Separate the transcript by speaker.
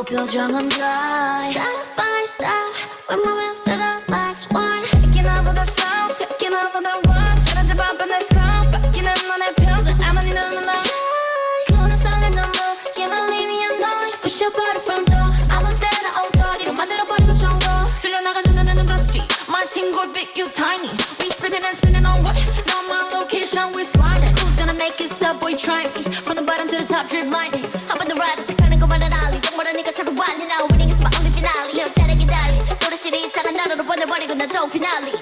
Speaker 1: 표정은 dry. Step by step, we're moving to the last one. Taking over the sound, taking over the world. 떨어져 봐봐 내 scope, 바뀌는 너의 표정. 아마 네 눈은 너. 그는 선을 넘어, you're leaving and going. 부셔버려 front door. 아무 때나 엉터리로 만들어버리고 청소. 쓸려나간 눈은 dusty. My team go big, you tiny. We spinning and spinning on what? No my location, we sliding. Who's gonna make it stop? Boy, try me. From the bottom to the top, drip lightning. How about the ride? 착하는 것만은 알리. 모르니까 자꾸 완리 now. Winning is my only finale. 내 옷자락이 달리. 노래실이 이상한 나라로 보내버리고 난 또 finale.